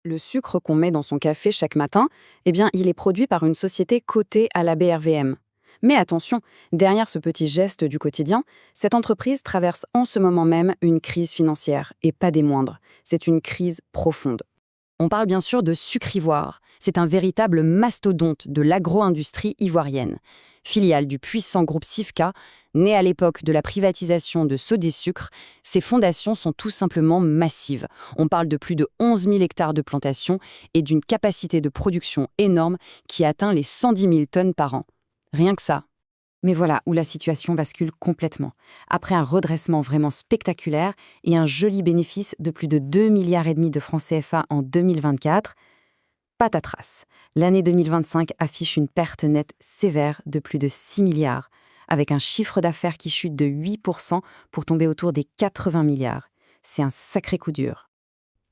Le sucre qu'on met dans son café chaque matin, il est produit par une société cotée à la BRVM. Mais attention, derrière ce petit geste du quotidien, cette entreprise traverse en ce moment même une crise financière, et pas des moindres. C'est une crise profonde. On parle bien sûr de Sucrivoire. C'est un véritable mastodonte de l'agro-industrie ivoirienne. Filiale du puissant groupe Sifka, né à l'époque de la privatisation de Sodexsucre, ses fondations sont tout simplement massives. On parle de plus de 11 000 hectares de plantations et d'une capacité de production énorme qui atteint les 110 000 tonnes par an. Rien que ça. Mais voilà où la situation bascule complètement. Après un redressement vraiment spectaculaire et un joli bénéfice de plus de 2,5 milliards de francs CFA en 2024, patatras. L'année 2025 affiche une perte nette sévère de plus de 6 milliards, avec un chiffre d'affaires qui chute de 8% pour tomber autour des 80 milliards. C'est un sacré coup dur.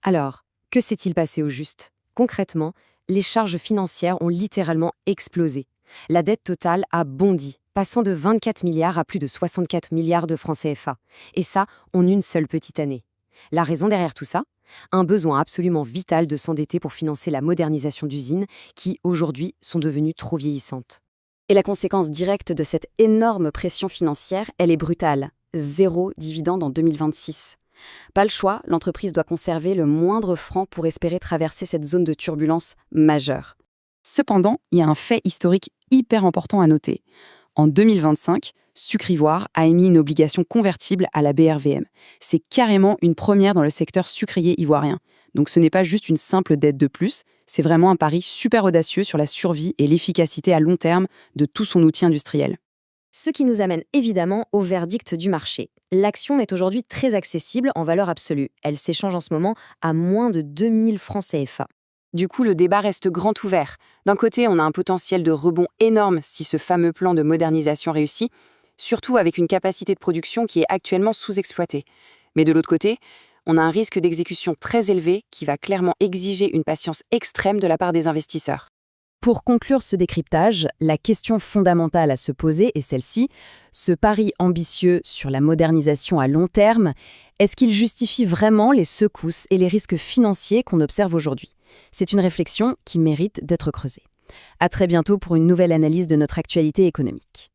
Alors, que s'est-il passé au juste? Concrètement, les charges financières ont littéralement explosé. La dette totale a bondi, passant de 24 milliards à plus de 64 milliards de francs CFA. Et ça, en une seule petite année. La raison derrière tout ça? Un besoin absolument vital de s'endetter pour financer la modernisation d'usines qui, aujourd'hui, sont devenues trop vieillissantes. Et la conséquence directe de cette énorme pression financière, elle est brutale. 0 dividende en 2026. Pas le choix, l'entreprise doit conserver le moindre franc pour espérer traverser cette zone de turbulence majeure. Cependant, il y a un fait historique hyper important à noter. En 2025, Sucrivoire a émis une obligation convertible à la BRVM. C'est carrément une première dans le secteur sucrier ivoirien. Donc ce n'est pas juste une simple dette de plus, c'est vraiment un pari super audacieux sur la survie et l'efficacité à long terme de tout son outil industriel. Ce qui nous amène évidemment au verdict du marché. L'action est aujourd'hui très accessible en valeur absolue. Elle s'échange en ce moment à moins de 2000 francs CFA. Du coup, le débat reste grand ouvert. D'un côté, on a un potentiel de rebond énorme si ce fameux plan de modernisation réussit, surtout avec une capacité de production qui est actuellement sous-exploitée. Mais de l'autre côté, on a un risque d'exécution très élevé qui va clairement exiger une patience extrême de la part des investisseurs. Pour conclure ce décryptage, la question fondamentale à se poser est celle-ci. Ce pari ambitieux sur la modernisation à long terme, est-ce qu'il justifie vraiment les secousses et les risques financiers qu'on observe aujourd'hui? C'est une réflexion qui mérite d'être creusée. À très bientôt pour une nouvelle analyse de notre actualité économique.